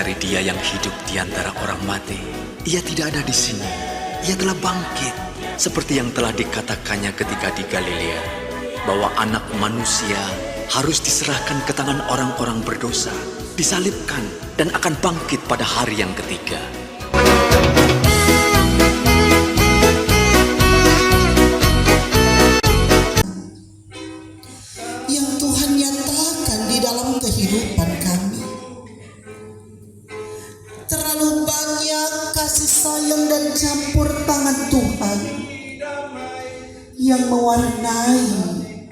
mencari Dia yang hidup di antara orang mati. Ia tidak ada di sini. Ia telah bangkit, seperti yang telah dikatakannya ketika di Galilea, bahwa Anak Manusia harus diserahkan ke tangan orang-orang berdosa, disalibkan, dan akan bangkit pada hari yang ketiga. Yang Tuhan nyatakan di dalam kehidupan kami. Terlalu banyak kasih sayang dan campur tangan Tuhan yang mewarnai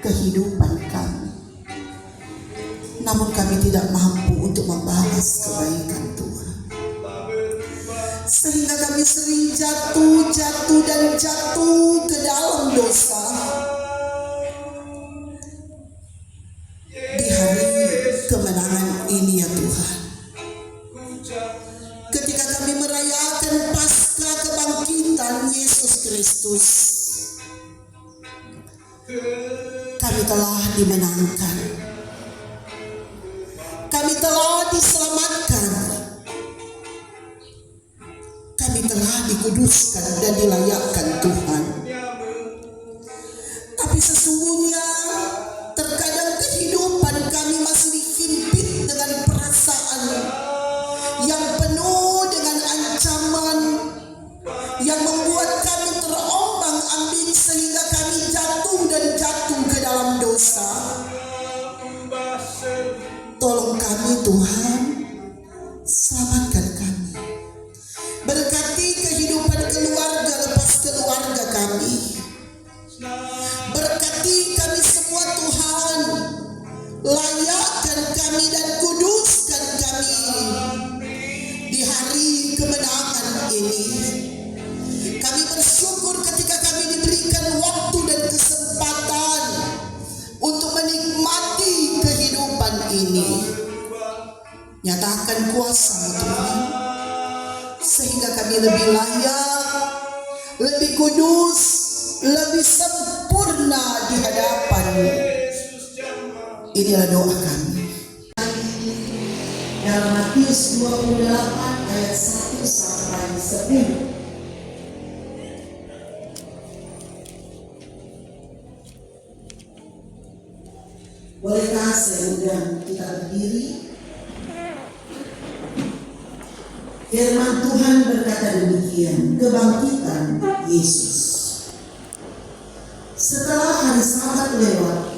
kehidupan kami. Namun kami tidak mampu untuk membalas kebaikan Tuhan. Sehingga kami sering jatuh ke dalam dosa. Di hari kemenangan ini ya Tuhan, ketika kami merayakan Paskah kebangkitan Yesus Kristus, kami telah dimenangkan, kami telah diselamatkan, kami telah dikuduskan dan dilayakkan Tuhan. Tapi sesungguhnya terkadang kehidupan kami masih dihimpit dengan perasaan yang penuh dengan ancaman, yang membuat kami terombang-ambing sehingga kami jatuh ke dalam dosa. Tolong kami Tuhan, selamatkan kami. Berkati kehidupan keluarga lepas keluarga kami. Berkati kami semua Tuhan. Layakkan kami dan kuduskan kami di hari kemenangan ini. Kami bersyukur ketika kami diberikan waktu dan kesempatan untuk menikmati kehidupan ini. Nyatakan kuasa Tuhan, sehingga kami lebih layak, lebih kudus, lebih sempurna di hadapan-Mu. Inilah doa kami. Dalam Matius 28 ayat 1 sampai 10. Bolehkah saya undang kita berdiri? Firman Tuhan berkata demikian, kebangkitan Yesus. Setelah hari Sabat lewat,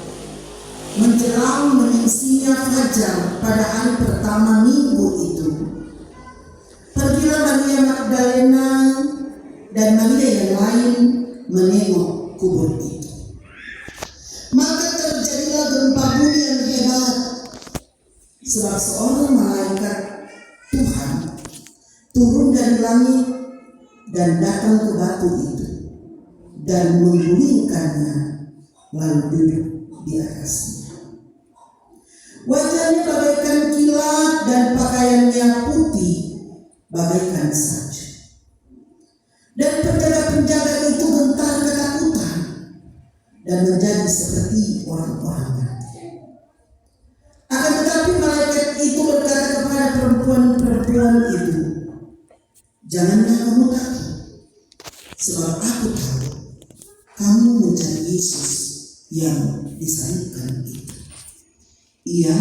menjelang menyingsingnya fajar pada hari pertama minggu itu, pergilah Maria Magdalena dan Maria yang lain menengok kubur itu. Maka terjadilah gempa bumi yang hebat, sebab seorang malaikat Tuhan turun dari langit dan datang ke batu itu dan menggulingkannya, lalu duduk di atasnya. Wajahnya bagaikan kilat dan pakaiannya putih bagaikan salju. Dan penjaga-penjaga itu gentar ketakutan dan menjadi seperti orang-orang mati. Akan tetapi malaikat itu berkata kepada perempuan-perempuan itu, janganlah kamu takut, sebab aku tahu kamu mencari Yesus yang disalibkan itu. Ia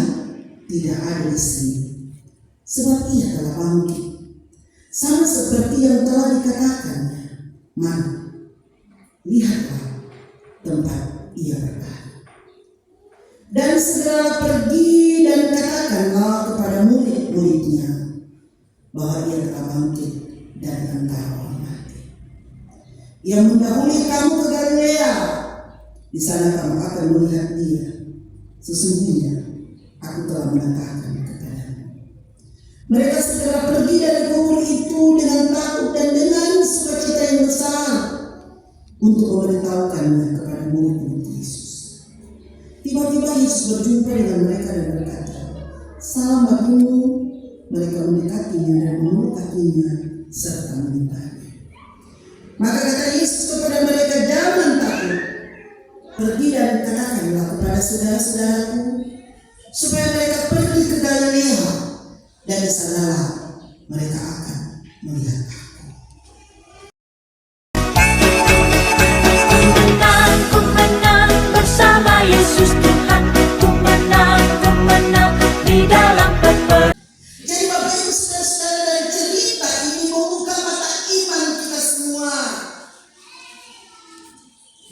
tidak ada di sini, sebab ia telah bangkit, sama seperti yang telah dikatakannya. Mari, lihatlah tempat ia berada. Dan segera pergi dan katakanlah kepada murid-muridnya bahwa ia telah bangkit dari antara orang mati. Ia mendahului kamu ke Galilea, di sana kamu akan melihat dia. Sesungguhnya aku telah mengatakan kepadamu. Mereka segera pergi dari kubur itu dengan takut dan dengan sukacita yang besar untuk memberitahukannya kepada murid-murid Yesus. Tiba-tiba Yesus berjumpa dengan mereka dan berkata, salam bagimu. Mereka mendekatinya dan memeluk kakinya serta menyembahnya. Maka kata Yesus kepada mereka, jangan takut. Pergi dan katakanlah kepada saudara-saudaraku supaya mereka pergi ke Galilea, dan di sanalah mereka akan melihat aku. Ku menang bersama Yesus Tuhan. Ku menang di dalam peperangan. Jadi Bapak Ibu Saudara-saudara, dari cerita ini membuka mata iman kita semua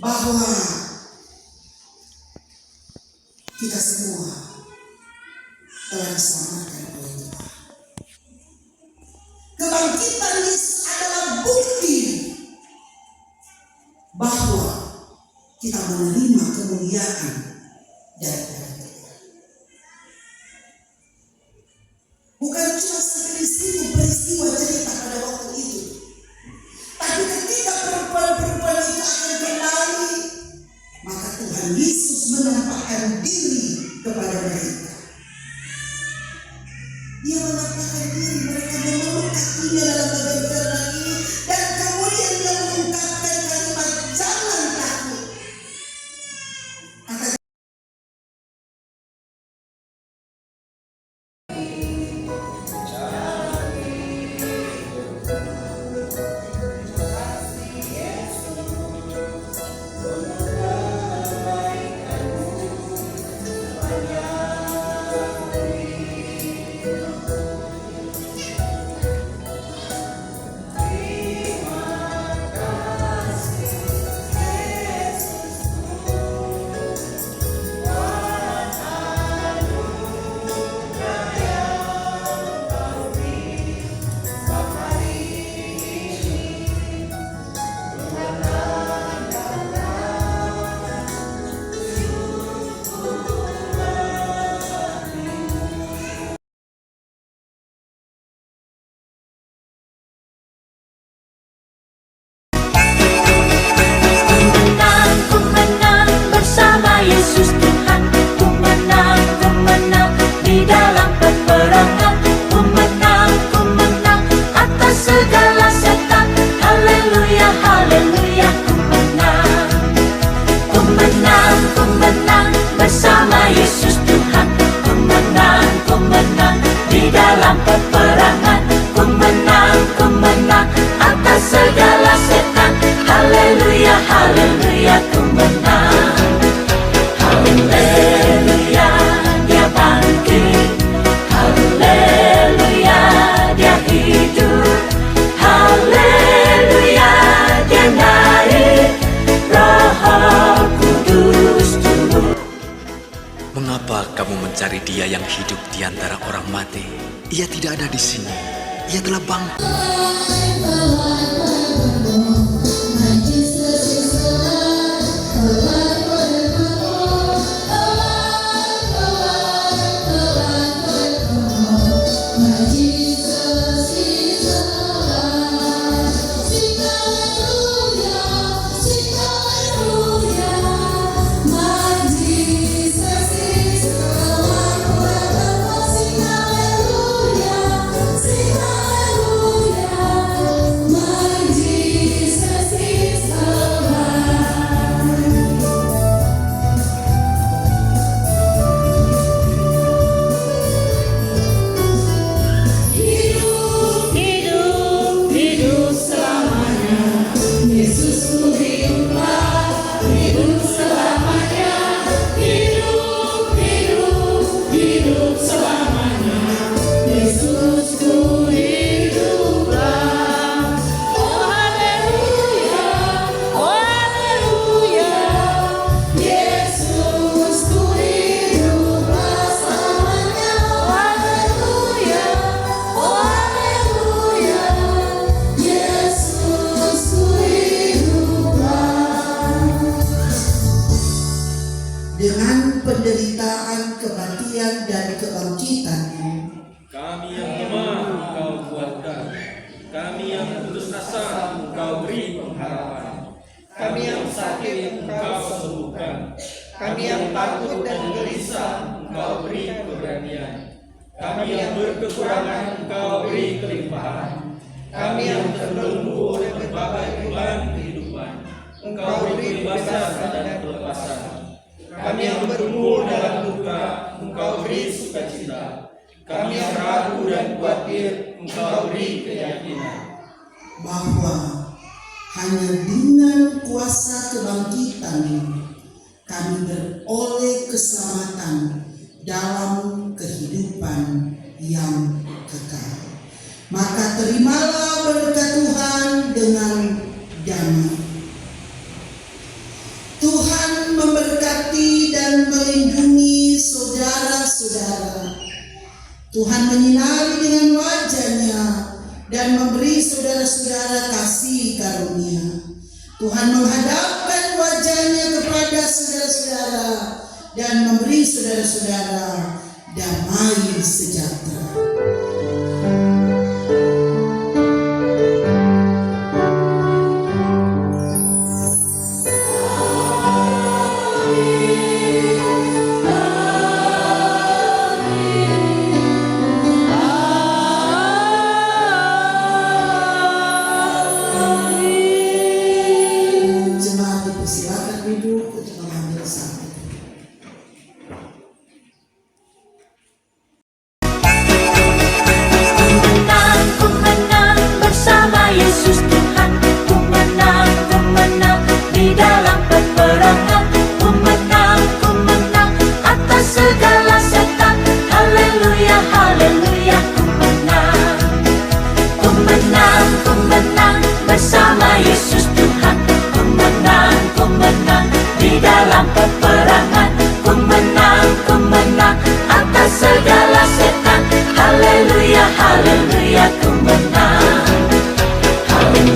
bahwa kita semua telah diselamatkan oleh Tuhan. Kebangkitan Yesus adalah bukti bahwa kita menerima kemuliaan daripada Tuhan. Bukan cuma sampai di situ peristiwa cerita pada waktu itu, tapi ketika perempuan-perempuan itu akan kembali, maka Tuhan Yesus menampakkan diri kepada mereka. Dia menampakkan diri, mereka memeluk kakinya dalam bagian firman ini, dan kemudian dia mengungkapkan kalimat jangan takut. Kata Ku menang bersama Yesus Tuhan. Ku menang di dalam peperangan. Ku menang atas segala setan. Haleluya, haleluya. Ku menang bersama Yesus Tuhan. Ku menang di dalam peperangan. Ku menang atas segala setan. Haleluya, haleluya, ku menang. Haleluya, dia bangkit. Haleluya, dia hidup. Haleluya, dia naik. Roh Kudus turun. Mengapa kamu mencari Dia yang hidup di antara orang mati? Ia tidak ada di sini. Ia telah bangkit. dengan penderitaan, kematian, dan kebangkitan. Kami yang lemah Engkau kuatkan, kami yang putus asa Engkau beri pengharapan, kami yang sakit Engkau sembuhkan, kami yang takut dan gelisah Engkau beri keberanian, kami yang berkekurangan Engkau beri kelimpahan, kami yang terbelenggu oleh berbagai beban kehidupan Engkau beri kebebasan dan kelepasan. Kami yang bergumul dalam duka, Engkau beri sukacita. Kami yang ragu dan khawatir, Engkau bahwa hanya dengan kuasa kebangkitan kami beroleh keselamatan dalam kehidupan yang kekal. Maka terimalah berkat Tuhan dengan damai. Tuhan memberkati dan melindungi saudara-saudara. Tuhan menyinari dengan wajah-Nya dan memberi saudara-saudara kasih karunia. Tuhan menghadapkan wajah-Nya kepada saudara-saudara dan memberi saudara-saudara damai sejahtera.